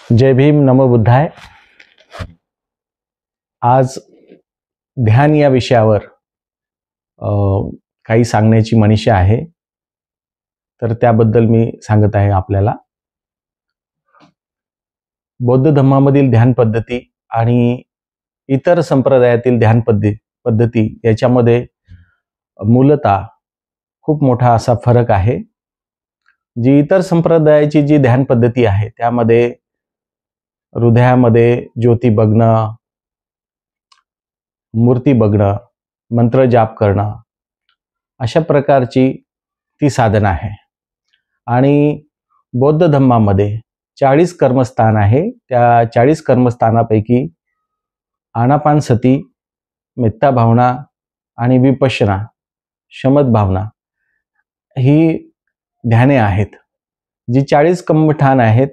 जय भीम, नमो बुद्धाय. आज ध्यान या विषयावर काही सांगण्याची मनीषा आहे, तर त्याबद्दल मी सांगत आहे आपल्याला. बौद्ध धर्मामधील ध्यान पद्धती आणि इतर संप्रदायातील ध्यान पद्धती याच्यामध्ये मूलतः खूप मोठा असा फरक आहे. जी इतर संप्रदायाची जी ध्यान पद्धती आहे त्यामध्ये हृदयामध्ये ज्योती बघणं, मूर्ती बघणं, मंत्र जाप करणं, अशा प्रकारची ती साधना आहे. आणि बौद्ध धर्मामध्ये 40 कर्मस्थान आहे. त्या 40 कर्मस्थानापैकी आनापानसती, मेत्ता भावना आणि विपश्यना, शमत भावना ही ध्याने आहेत. जी 40 कर्मठान आहेत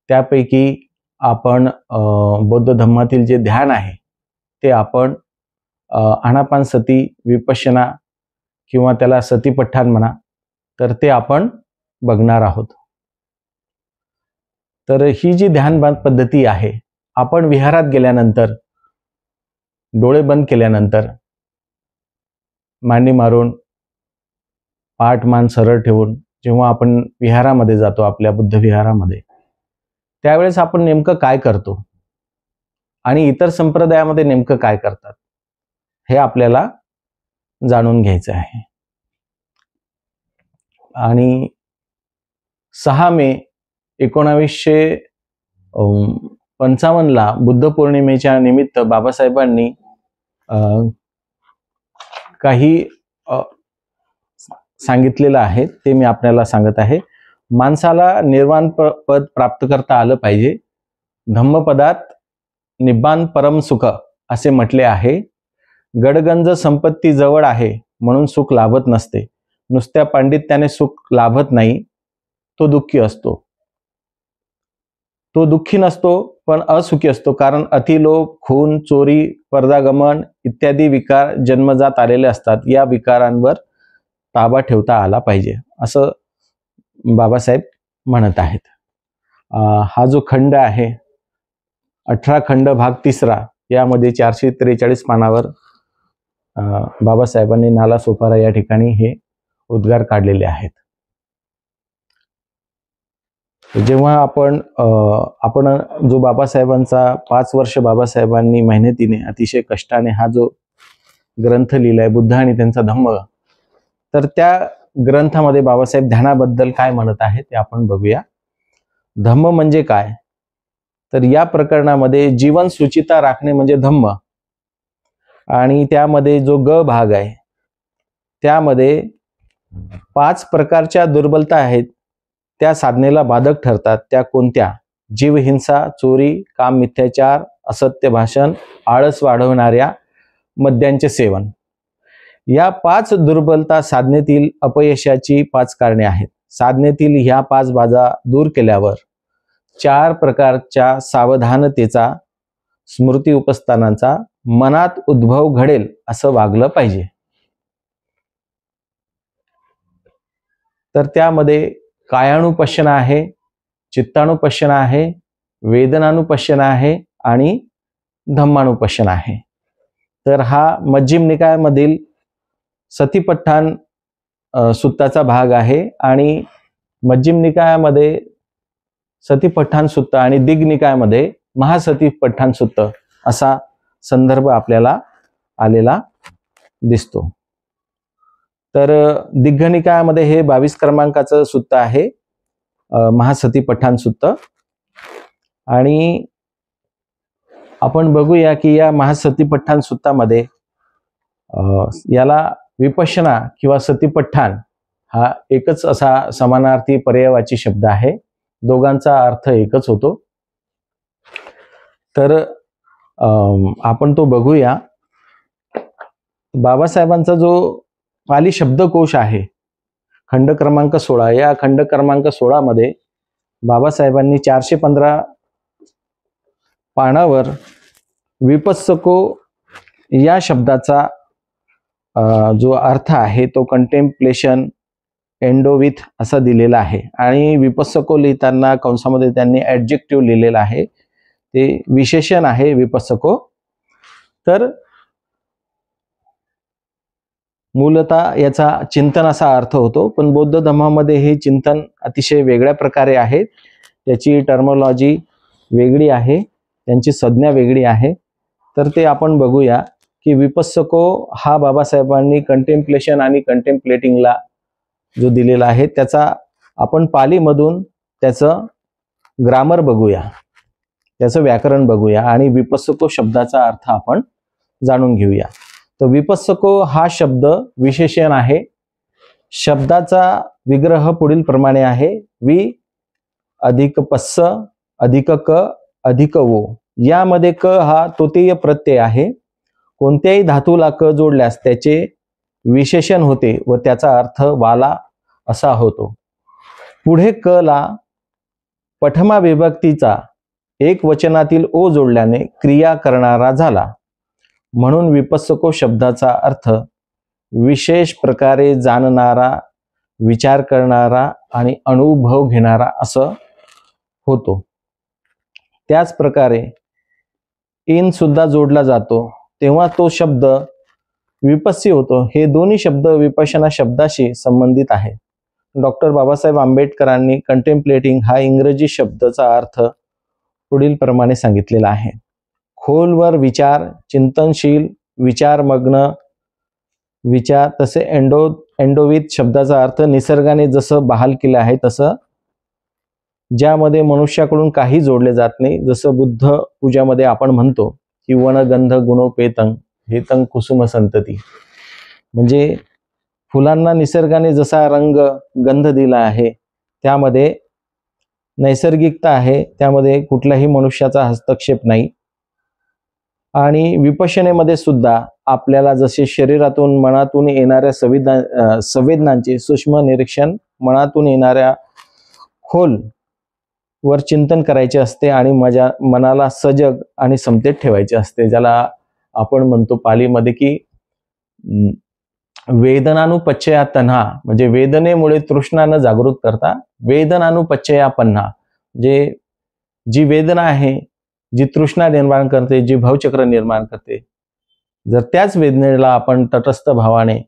त्यापैकी आपण बौद्ध धर्मातील जे ध्यान आहे ते आपण आनापानसती, विपश्यना किंवा त्याला सतीपट्ठाण म्हणा, तर ते आपण बघणार आहोत. तर ही जी ध्यान पद्धती आहे, आपण विहारात गेल्यानंतर डोळे बंद केल्यानंतर मांडी मारून पाठ मान सरळ ठेवून जेव्हा आपण विहारामध्ये जातो, आपल्या बुद्ध विहारामध्ये, त्यावेळेस आपण नेमकं काय करतो आणि इतर संप्रदायामध्ये नेमकं काय करतात हे आपल्याला जाणून घ्यायचं आहे. आणि 6 मे 1955 बुद्ध पौर्णिमेच्या निमित्त बाबासाहेबांनी काही सांगितलेलं आहे, ते मी आपल्याला सांगत आहे. माणसाला निर्वाण पद प्राप्त करता आलं पाहिजे. धम्मपदात निब्बान परम सुख असे म्हटले आहे. गडगंज संपत्ती जवळ आहे म्हणून सुख लाभत नसते. नुसत्या पांडित्याने सुख लाभत नाही, तो दुःखी असतो. तो दुःखी नसतो पण असुखी असतो, कारण अतिलोभ, खून, चोरी, पर्दागमन इत्यादी विकार जन्मजात आलेले असतात. या विकारांवर ताबा ठेवता आला पाहिजे असं बाबासाहेब म्हणत आहेत. हा जो खंड आहे 18 खंड भाग 3 यामध्ये 443 पानावर बाबासाहेबांनी नालासोपारा या ठिकाणी हे उद्गार काढलेले आहेत. जेव्हा आपण जो बाबासाहेबांचा 5 वर्ष बाबासाहेबांनी मेहनतीने, अतिशय कष्टाने हा जो ग्रंथ लिहिलाय, बुद्ध आणि त्यांचा धम्म, तर त्या ग्रंथामध्ये बाबासाहेब ध्यानाबद्दल काय म्हणत आहेत ते आपण बघूया. धम्म म्हणजे काय, तर या प्रकरणामध्ये जीवन सुचिता राखणे म्हणजे धम्म. आणि त्यामध्ये जो ग भाग आहे त्यामध्ये 5 प्रकारच्या दुर्बलता आहेत, त्या साधनेला बाधक ठरतात. त्या कोणत्या? जीवहिंसा, चोरी, काम, मिथ्याचार, असत्य भाषण, आळस वाढवणाऱ्या मद्यांचे सेवन. या 5 दुर्बलता साधनेतील अपयशाची 5 कारणे आहेत. साधनेतील ह्या 5 बाधा दूर केल्यावर 4 प्रकारच्या सावधानतेचा, स्मृती उपस्थानांचा मनात उद्भव घडेल असं वागलं पाहिजे. तर त्यामध्ये कायानुपश्यना आहे, चित्तानुपश्यना आहे, वेदनानुपश्यना आहे आणि धम्मानुपश्यना आहे. तर हा मध्यम निकायामधील सतीपट्ठाण सुत्ताचा भाग आहे. आणि मध्यम निकायामध्ये सतीपट्ठाण सुत्त आणि दिग्ग निकायामध्ये महासतीपट्ठाण सुत्त असा संदर्भ आपल्याला आलेला दिसतो. तर दिग्ग निकायामध्ये हे 22 क्रमांकाचं सुत्त आहे, महासतीपट्ठाण सुत्त. आणि आपण बघूया की या महासतीपट्ठाण सुत्तामध्ये याला विपश्यना किंवा सतीपट्ठाण हा एकच असा समानार्थी पर्यायवाची शब्द आहे. दोघांचा अर्थ एकच होतो. तर आपण तो बघूया. बाबासाहेबांचा जो पाली शब्दकोश आहे खंड क्रमांक 16, या खंड क्रमांक 16 मध्ये बाबासाहेबांनी 415 पानावर विपस्सको या शब्दाचा जो अर्थ आहे तो कंटेम्प्लेशन, एंडोविथ असा दिलेला आहे आणि विपस्सको लिहिताना कंसामध्ये त्यांनी ॲडजेक्टिव्ह लिहिलेला आहे, ते विशेषण आहे विपस्सको. तर मूलतः याचा चिंतन असा अर्थ होतो, पण बौद्ध धर्मामध्ये हे चिंतन अतिशय वेगळ्या प्रकारे आहे. त्याची टर्मोलॉजी वेगळी आहे, त्यांची संज्ञा वेगळी आहे. तर ते आपण बघूया की विपस्सको हा बाबासाहेबांनी कंटेम्प्लेशन आणि कंटेम्प्लेटिंगला जो दिलेला आहे त्याचा आपण पालीमधून त्याचं ग्रामर बघूया, त्याचं व्याकरण बघूया आणि विपस्सको शब्दाचा अर्थ आपण जाणून घेऊया. तर विपस्सको हा शब्द विशेषण आहे. शब्दाचा विग्रह पुढील प्रमाणे आहे. वि अधिक पस्स अधिक क अधिक वो. यामध्ये क हा तृतीय प्रत्यय आहे. कोणत्याही धातूला क जोडल्यास त्याचे विशेषण होते व त्याचा अर्थ वाला असा होतो. पुढे क ला प्रथमा विभक्तीचा एक वचनातील ओ जोडल्याने क्रिया करणारा झाला. म्हणून विपस्सको शब्दाचा अर्थ विशेष प्रकारे जाणणारा, विचार करणारा आणि अनुभव घेणारा असं होतो. त्याच प्रकारे इन सुद्धा जोडला जातो तेव्हा तो शब्द विपस्सी होतो. हे दोन्ही शब्द विपश्यना शब्दाशी संबंधित आहेत. डॉक्टर बाबासाहेब आंबेडकरांनी कंटेम्प्लेटिंग हा इंग्रजी शब्दाचा अर्थ पुढील प्रमाणे सांगितलेला आहे. खोलवर विचार, चिंतनशील, विचारमग्न विचार. तसे एंडोविथ शब्दाचा अर्थ निसर्गाने जसं बहाल केलं आहे तसं, ज्यामध्ये मनुष्याकडून काही जोडले जात नाही. जसं बुद्ध पूजामध्ये आपण म्हणतो की वनगंध गुणोपेतं हेतं कुसुम संतती, म्हणजे फुलांना निसर्गाने जसा रंग गंध दिला आहे त्यामध्ये नैसर्गिकता आहे, त्यामध्ये कुठल्याही मनुष्याचा हस्तक्षेप नाही. आणि विपश्यनेमध्ये सुद्धा आपल्याला जसे शरीरातून मनातून येणाऱ्या संवेदनांचे सूक्ष्म निरीक्षण, मनातून येणाऱ्या खोल वर चिंतन करायचे असते आणि मनाला सजग आणि समतेत ठेवायचे असते, ज्याला आपण म्हणतो पालीमध्ये की वेदनानुपच्चया तन्हा, म्हणजे वेदनेमुळे तृष्णा न जागृत करता वेदनानुपच्चया पन्हा, म्हणजे जी वेदना आहे, जी तृष्णा निर्माण करते, जी भवचक्र निर्माण करते, जर त्याच वेदनेला आपण तटस्थ भावाने,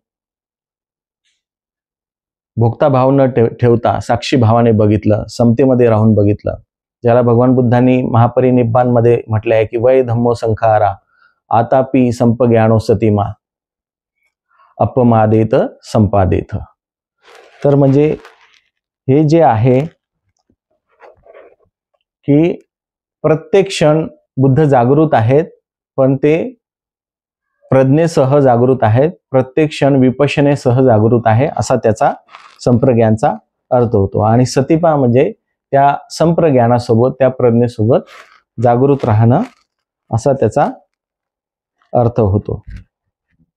भोगता भाव न ठेवता साक्षी भावाने बघितलं, समतेमध्ये राहून बघितलं, ज्याला भगवान बुद्धांनी महापरिनिब्बाण मध्ये म्हटलं आहे की वै धम्मो संखारा आतापि संपज्ञानो सतीमा अपमादेत संपादेत. तर म्हणजे हे जे आहे की प्रत्येक क्षण बुद्ध जागृत आहेत, पण ते प्रज्ञेसह जागृत आहेत, प्रत्येक क्षण विपश्यनेसह जागृत आहे, असा त्याचा संप्रज्ञानचा अर्थ होतो. आणि सतीपा म्हणजे त्या संप्रज्ञानासोबत, त्या प्रज्ञेसोबत जागृत राहणं, असा त्याचा अर्थ होतो.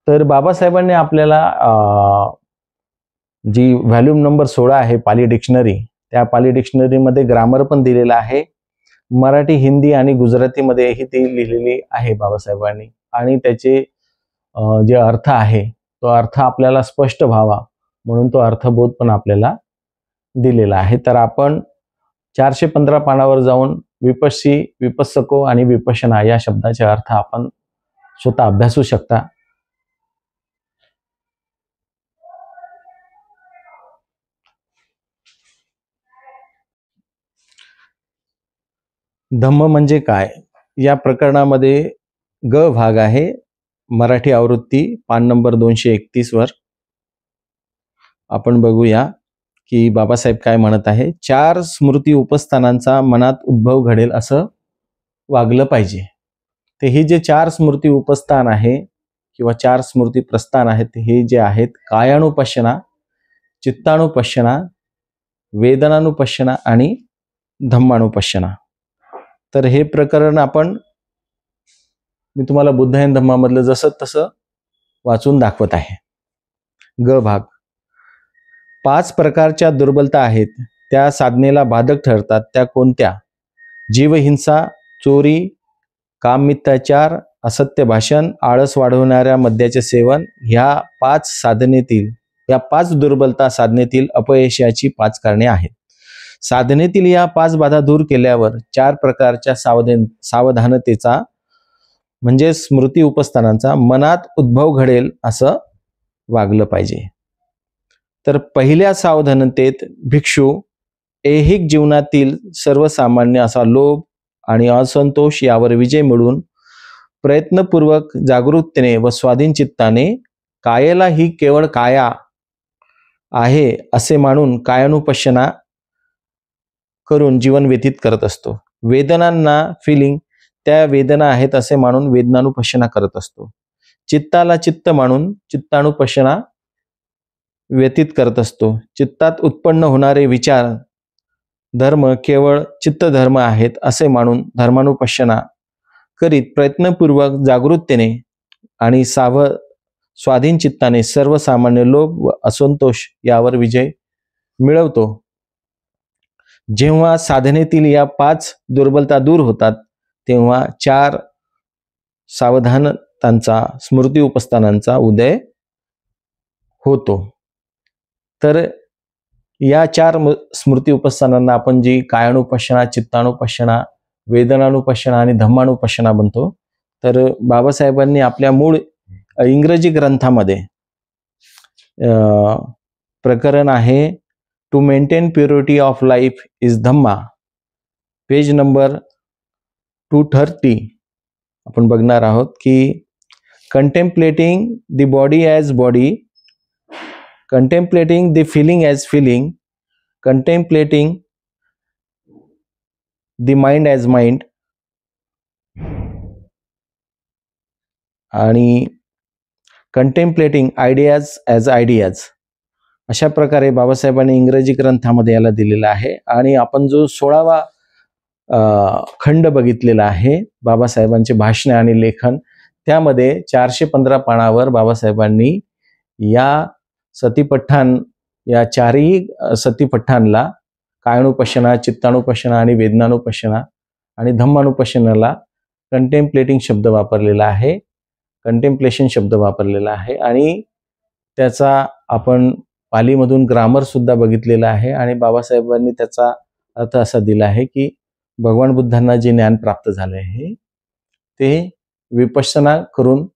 तर बाबासाहेबांनी आपल्याला जी व्हॉल्यूम नंबर 16 आहे पाली डिक्शनरी, त्या पाली डिक्शनरीमध्ये ग्रामर पण दिलेला आहे. मराठी, हिंदी आणि गुजरातीमध्येही ती लिहिलेली आहे बाबासाहेबांनी. आणि त्याचे जे अर्थ आहे तो अर्थ आपल्याला स्पष्ट व्हावा म्हणून तो अर्थबोध पण आपल्याला दिलेला आहे. तर आपण 415 पानावर जाऊन विपस्सी, विपस्सको आणि विपश्यना या शब्दाचे अर्थ आपण स्वतः अभ्यासू शकता. धम्म म्हणजे काय, या प्रकरणामध्ये ग भाग आहे. मराठी आवृत्ती पान नंबर 231 वर आपण बघूया की बाबासाहेब काय म्हणत आहे. 4 स्मृती उपस्थानांचा मनात उद्भव घडेल असं वागलं पाहिजे. ते ही जे 4 स्मृती उपस्थान आहे किंवा 4 स्मृती प्रस्थान आहेत, हे जे आहेत कायानुपश्यना, चित्तानुपश्यना, वेदनानुपश्यना आणि धम्मानुपश्यना. तर हे प्रकरण मी तुम्हाला बुद्ध आणि धम्मामधलं जसं तसं वाचून दाखवत आहे. ग भाग. 5 प्रकारच्या दुर्बलता आहेत, त्या साधनेला बाधक ठरतात. त्या कोणत्या? जीवहिंसा, चोरी, काममिथ्याचार, असत्य भाषण, आळस वाढवणाऱ्या मद्याचे सेवन. ह्या 5 साधनेतील या 5 दुर्बलता साधनेतील अपयशाची 5 कारणे आहेत. साधनेतील या 5 बाधा दूर केल्यावर 4 प्रकारच्या सावधानतेचा म्हणजे स्मृती उपस्थानांचा मनात उद्भव घडेल असं वागलं पाहिजे. तर पहिल्या सावधानतेत भिक्षू ऐहिक जीवनातील सर्वसामान्य असा लोभ आणि असंतोष यावर विजय मिळवून प्रयत्नपूर्वक जागरूकतेने व स्वाधीन चित्ताने कायेला ही केवळ काया आहे असे मानून कायानुपश्यना करून जीवन व्यतीत करत असतो. वेदनांना फिलिंग त्या वेदना आहेत असे मानून वेदनानुपश्यना करत असतो. चित्ताला चित्त मानून चित्तानुपश्यना व्यतीत करत असतो. चित्तात उत्पन्न होणारे विचार धर्म केवळ चित्त धर्म आहेत असे मानून धर्मानुपश्यना करीत प्रयत्नपूर्वक जागरूकतेने आणि स्वाधीन चित्ताने सर्वसामान्य लोभ व असंतोष यावर विजय मिळवतो. जेव्हा साधनेतील या 5 दुर्बलता दूर होतात तेव्हा 4 सावधानतांचा स्मृती उपस्थानांचा उदय होतो. तर या 4 स्मृती उपस्थानांना आपण जी कायानुपश्यना, चित्तानुपश्यना, वेदनानुपश्यना आणि धम्मानुपश्यना म्हणतो. तर बाबासाहेबांनी आपल्या मूळ इंग्रजी ग्रंथामध्ये प्रकरण आहे to maintain purity of life is Dhamma, page number 230 आपण बघणार आहोत की contemplating the body as body, contemplating the feeling as feeling, contemplating the mind as mind आणि कंटेम्प्लेटिंग आयडियाज ॲज आयडियाज, अशा प्रकारे बाबासाहेबांनी इंग्रजी ग्रंथामध्ये याला दिलेला आहे. आणि आपण जो 16वा खंड बघितलेला आहे बाबासाहेबांचे भाषणे आणि लेखन, त्यामध्ये 415 पानावर बाबासाहेबांनी या सतीपठ्ठान या 4ही सतीपठ्ठानला कायानुपश्यना, चित्तानुपश्यना आणि वेदनानुपश्यना आणि धम्मानुपश्यनाला कंटेम्प्लेटिंग शब्द वापरलेला आहे, कंटेम्प्लेशन शब्द वापरलेला आहे. आणि त्याचा आपण पालीमधून ग्रामर सुद्धा बघितलेला आहे. आणि बाबासाहेबांनी त्याचा अर्थ असा दिला आहे की भगवान बुद्धांना जे ज्ञान प्राप्त झाले आहे ते विपश्यना करून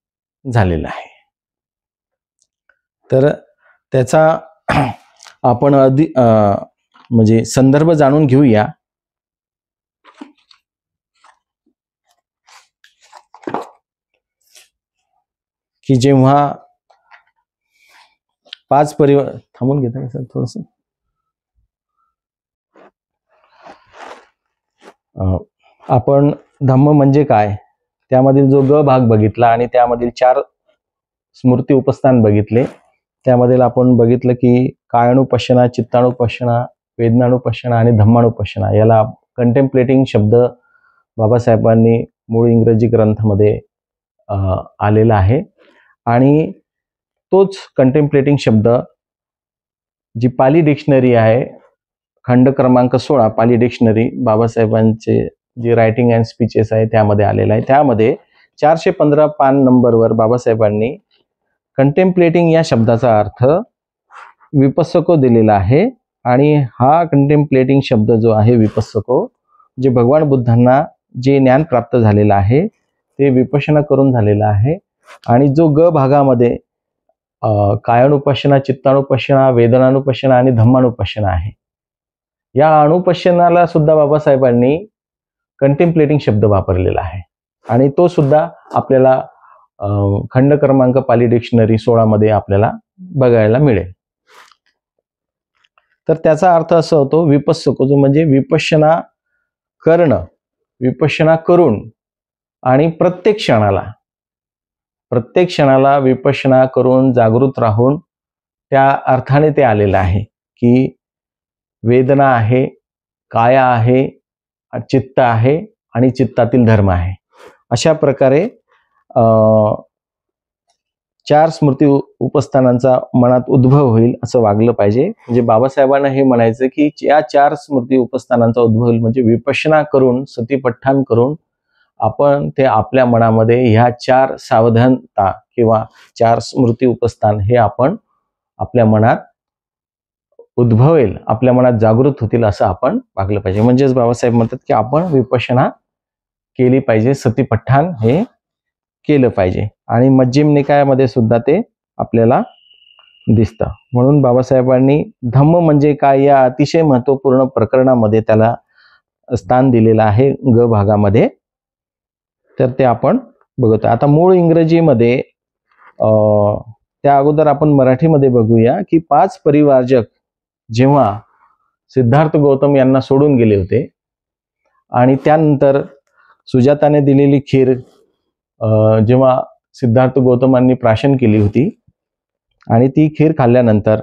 झालेलं आहे. तर त्याचा आपण म्हणजे संदर्भ जाणून घेऊया. की जेव्हा 5 थांबून घेता का सर थोडस, आपण धम्म म्हणजे काय त्यामधील जो ग भाग बघितला आणि त्यामधील 4 स्मृती उपस्थान बघितले. त्यामधील आपण बघितलं की कायानुपश्यना, चित्तानुपश्यना, वेदनानुपश्यना आणि धम्मानुपश्यना याला कंटेम्प्लेटिंग शब्द बाबासाहेबांनी मूळ इंग्रजी ग्रंथामध्ये आलेला आहे. आणि तोच कंटेम्प्लेटिंग शब्द जी पाली डिक्शनरी आहे, खंड क्रमांक 16 पाली डिक्शनरी बाबासाहेबांचे जी रायटिंग अँड स्पीचेस आहे त्यामध्ये आलेला आहे. त्यामध्ये 415 पान नंबरवर बाबासाहेबांनी कंटेम्प्लेटिंग या शब्दाचा अर्थ विपस्सको दिलेला आहे. आणि हा कंटेम्प्लेटिंग शब्द जो आहे विपस्सको, जे भगवान बुद्धांना जे ज्ञान प्राप्त झालेलं आहे ते विपश्यना करून झालेलं आहे. आणि जो ग भागामध्ये कायानुपश्यना, चित्तानुपश्यना, वेदनानुपश्यना आणि धम्मानुपश्यना आहे, या अनुपश्यनाला सुद्धा बाबासाहेबांनी कंटेम्प्लेटिंग शब्द वापरलेला आहे. आणि तो सुद्धा आपल्याला खंड क्रमांक पाली डिक्शनरी 16 मध्ये आपल्याला बघायला मिळेल. तर त्याचा अर्थ असा होतो विपस्सको, जो म्हणजे विपश्यना करणं, विपश्यना करून आणि प्रत्येक क्षणाला विपश्यना करून जागृत राहून त्या अर्थाने ते आलेलं आहे की वेदना आहे, काया आहे, चित्त आहे आणि चित्तातील धर्म आहे. अशा प्रकारे 4 स्मृती उपस्थानांचा मनात उद्भव होईल असं वागलं पाहिजे. म्हणजे बाबासाहेबांना हे म्हणायचं की या 4 स्मृती उपस्थानांचा उद्भव होईल म्हणजे विपश्यना करून, सतीपठ्ठान करून आपण ते आपल्या मनामध्ये ह्या 4 सावधानता किंवा 4 स्मृती उपस्थान हे आपण आपल्या मनात उद्भवेल, आपल्या मनात जागृत होतील असं आपण वागलं पाहिजे. म्हणजेच बाबासाहेब म्हणतात की आपण विपश्यना केली पाहिजे, सतीपठ्ठान हे केलं पाहिजे. आणि मज्जिम निकायामध्ये सुद्धा ते आपल्याला दिसतं. म्हणून बाबासाहेबांनी धम्म म्हणजे काय या अतिशय महत्वपूर्ण प्रकरणामध्ये त्याला स्थान दिलेलं आहे ग भागामध्ये. तर ते आपण बघतो. आता मूळ इंग्रजीमध्ये त्या अगोदर आपण मराठीमध्ये बघूया की 5 परिवारजक जेव्हा सिद्धार्थ गौतम यांना सोडून गेले होते आणि त्यानंतर सुजाताने दिलेली खीर जेव्हा सिद्धार्थ गौतमांनी प्राशन केली होती आणि ती खीर खाल्ल्यानंतर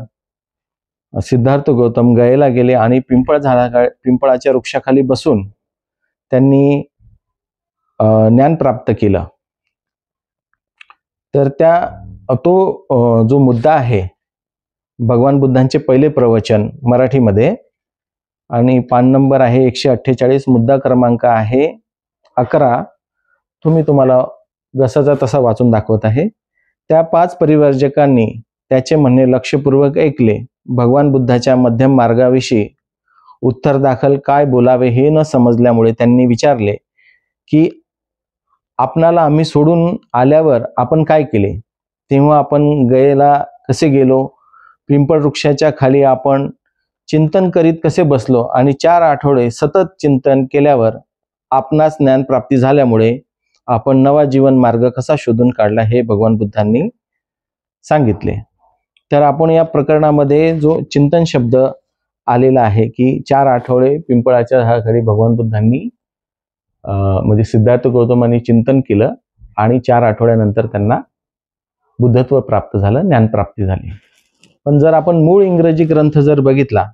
सिद्धार्थ गौतम गयेला गेले आणि पिंपळाच्या वृक्षाखाली बसून त्यांनी ज्ञान प्राप्त केलं. तर तो जो मुद्दा आहे भगवान बुद्धांचे पहिले प्रवचन मराठीमध्ये आणि पान नंबर आहे 148, मुद्दा क्रमांक आहे 11. तुम्हाला जसाचा तसा वाचून दाखवत आहे. त्या 5 परिवर्जकांनी त्याचे म्हणणे लक्षपूर्वक ऐकले. भगवान बुद्धाच्या मध्यम मार्गाविषयी उत्तर दाखल काय बोलावे हे न समजल्यामुळे त्यांनी विचारले की आपणाला आम्ही सोडून आल्यावर आपण काय केले? तेव्हा आपण गयेला कसे गेलो? पिंपळ वृक्षाच्या खाली आपण चिंतन करीत कसे बसलो? आणि 4 आठवडे सतत चिंतन केल्यावर आपणास ज्ञान प्राप्ती झाल्यामुळे आपण नवा जीवन मार्ग कसा शोधून काढला हे भगवान बुद्धांनी सांगितले. तर आपण या प्रकरणामध्ये जो चिंतन शब्द आलेला आहे की 4 आठवडे पिंपळाच्या झाडाखाली भगवान बुद्धांनी म्हणजे सिद्धार्थ गौतमांनी चिंतन केलं आणि 4 आठवड्यानंतर त्यांना बुद्धत्व प्राप्त झालं, ज्ञानप्राप्ती झाली. पण जर आपण मूळ इंग्रजी ग्रंथ जर बघितला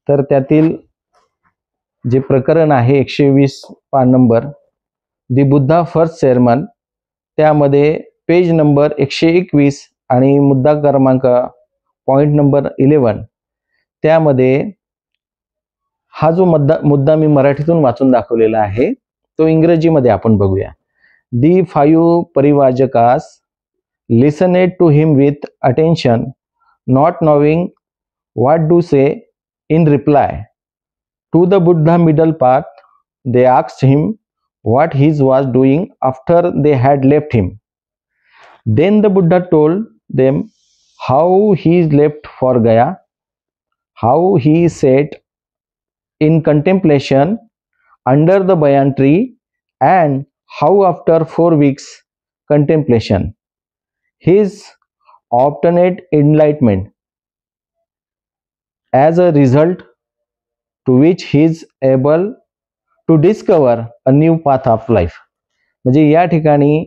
तर त्यातील जे प्रकरण आहे 120 पान नंबर दी बुद्धा फर्स्ट सेरमन, त्यामध्ये पेज नंबर 121 आणि मुद्दा क्रमांक पॉइंट नंबर 11, त्यामध्ये हा जो मुद्दा मी मराठीतून वाचून दाखवलेला आहे तो इंग्रजीमध्ये आपण बघूया. दी 5 परिवाजकास listened to him with attention, not knowing what to say. In reply to the Buddha middle path, they asked him what he was doing after they had left him. Then the Buddha told them how he left for Gaya, how he sat in contemplation under the banyan tree, and how after 4 weeks contemplation his obtained enlightenment, as a result to which he is able to discover a new path of life. म्हणजे या ठिकाणी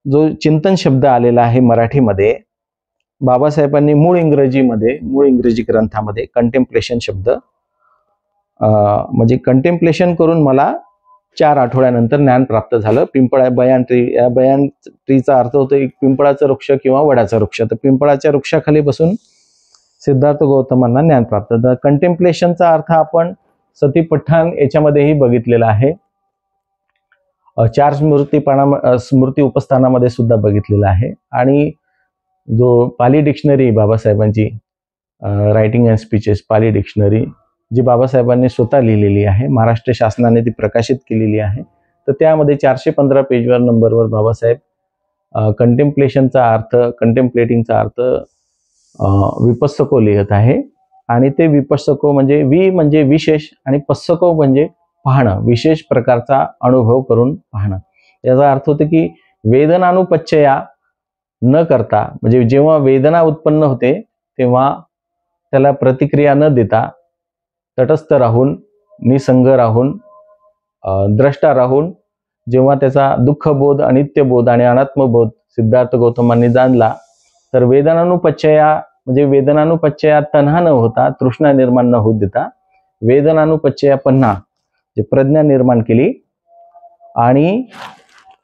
जो चिंतन शब्द आलेला आहे मराठीमध्ये, बाबासाहेबांनी मूळ इंग्रजी ग्रंथामध्ये कंटेम्पलेशन शब्द म्हणजे कंटेम्पलेशन करून मला 4 आठवड्यानंतर ज्ञान प्राप्त झालं. बयान ट्रीचा अर्थ होतो एक पिंपळाचा वृक्ष किंवा वडाचा वृक्ष. तर पिंपळाच्या वृक्षाखाली बसून सिद्धार्थ गौतमांना ज्ञान प्राप्त झालं. कंटेम्पलेशनचा अर्थ आपण सतीपठ्ठान याच्यामध्येही बघितलेला आहे, 4 स्मृती उपस्थानामध्ये सुद्धा बघितलेला आहे. आणि जो पाली डिक्शनरी बाबासाहेबांची writing and speeches Pali dictionary जी बाबासाहेबांनी स्वतः लिहिलेली आहे, महाराष्ट्र शासनाने ती प्रकाशित केलेली आहे. तर त्यामध्ये 415 पेजवर नंबरवर बाबासाहेब कंटेम्पलेशनचा अर्थ, कंटेम्पलेटिंगचा अर्थ विपस्सको लिहित आहे. आणि ते विपस्सको म्हणजे म्हणजे विशेष आणि पस्सको म्हणजे पाहणं, विशेष प्रकारचा अनुभव करून पाहणं. याचा अर्थ होतो की वेदनानुपच्चया न करता, म्हणजे जेव्हा वेदना उत्पन्न होते तेव्हा त्याला प्रतिक्रिया न देता तटस्थ राहून, निसंग राहून, द्रष्टा राहून जेव्हा त्याचा दुःखबोध, अनित्यबोध आणि अनात्मबोध सिद्धार्थ गौतमांनी जाणला, तर वेदनानुपच्चया म्हणजे वेदनानुपच्चया तन्हा न होता, तृष्णा निर्माण न होत देता वेदनानुपच्चया पन्हा जे प्रज्ञा निर्माण केली. आणि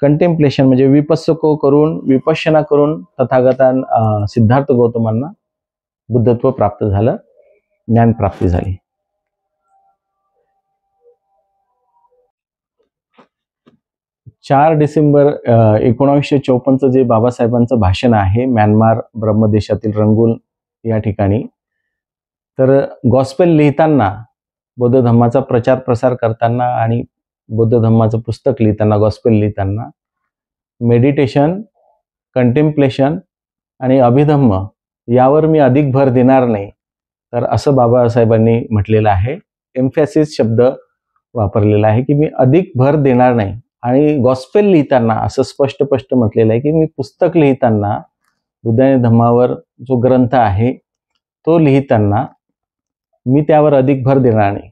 कंटेम्पलेशन म्हणजे विपस्सको करून, विपश्यना करून सिद्धार्थ गौतमांना बुद्धत्व प्राप्त झालं, ज्ञान प्राप्ती झाली. 4 डिसेंबर 1954चं जे बाबासाहेबांचं भाषण आहे म्यानमार ब्रह्मदेशातील रंगून या ठिकाणी, तर गॉस्पेल लिहिताना, बौद्ध धम्माचा प्रचार प्रसार करताना आणि बौद्ध धम्माचं पुस्तक लिहिताना, गॉस्पेल लिहिताना मेडिटेशन, कंटेम्प्लेशन आणि अभिधम्म यावर मी अधिक भर देणार नाही, तर असं बाबासाहेबांनी म्हटलेलं आहे. एम्फॅसिस शब्द वापरलेला आहे की मी अधिक भर देणार नाही. आणि गॉस्पेल लिहिताना असं स्पष्ट म्हटलेलं आहे की मी पुस्तक लिहिताना, बुद्ध आणि धम्मावर जो ग्रंथ आहे तो लिहिताना मी त्यावर अधिक भर देणार नाही.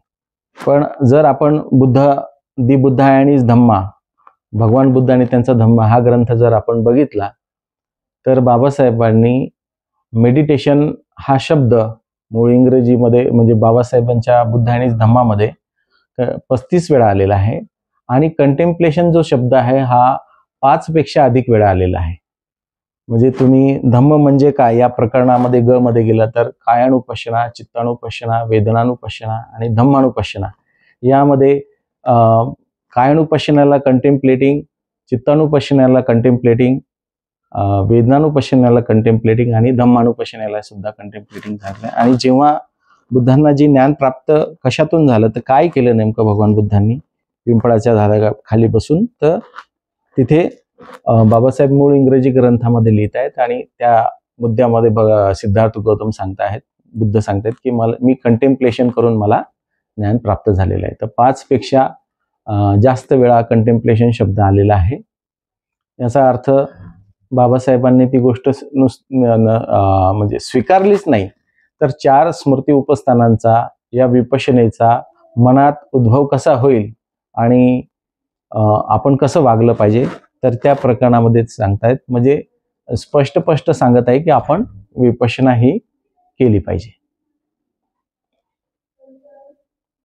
पण जर आपण दि बुद्धा आणि धम्मा, भगवान बुद्ध आणि त्यांचा धम्मा हा ग्रंथ जर आपण बघितला, तर बाबासाहेबांनी मेडिटेशन हा शब्द मूळ इंग्रजीमध्ये म्हणजे बाबासाहेबांच्या बुद्ध आणि धम्मामध्ये 35 वेळा आलेला आहे. आणि कंटेम्प्लेशन जो शब्द आहे हा 5 पेक्षा अधिक वेळा आलेला आहे. म्हणजे तुम्ही धम्म म्हणजे काय या प्रकरणामध्ये ग मध्ये गेला तर कायानुपश्यना, चित्तानुपश्यना, वेदनानुपश्यना आणि धम्मानुपश्यना यामध्ये कायानुपश्यनाला कंटेम्प्लेटिंग, चित्तानुपश्यनाला कंटेम्प्लेटिंग, वेदनानुपश्यनाला कंटेम्प्लेटिंग आणि धम्मानुपश्यनाला सुद्धा कंटेम्प्लेटिंग झालं. आणि जेव्हा बुद्धांना जे ज्ञान प्राप्त कशातून झालं, तर काय केलं नेमकं भगवान बुद्धांनी पिंपळाच्या झाडाखाली बसून, तर तिथे बाबासाहेब मूळ इंग्रजी ग्रंथामध्ये लिहित आहेत आणि त्या मुद्द्यामध्ये सिद्धार्थ गौतम सांगतायत, बुद्ध सांगतायत की मी कंटेम्प्लेशन करून मला ज्ञान प्राप्त झालेलं आहे. तर 5 पेक्षा जास्त वेळा कंटेम्प्लेशन शब्द आलेला आहे. याचा अर्थ बाबासाहेबांनी ती गोष्ट म्हणजे स्वीकारलीच नाही, तर 4 स्मृती उपस्थानांचा या विपश्यनेचा मनात उद्भव कसा होईल आणि आपण कसं वागलं पाहिजे, तर त्या प्रकरणामध्येच सांगतायत. म्हणजे स्पष्ट सांगत आहे की आपण विपश्यना ही केली पाहिजे.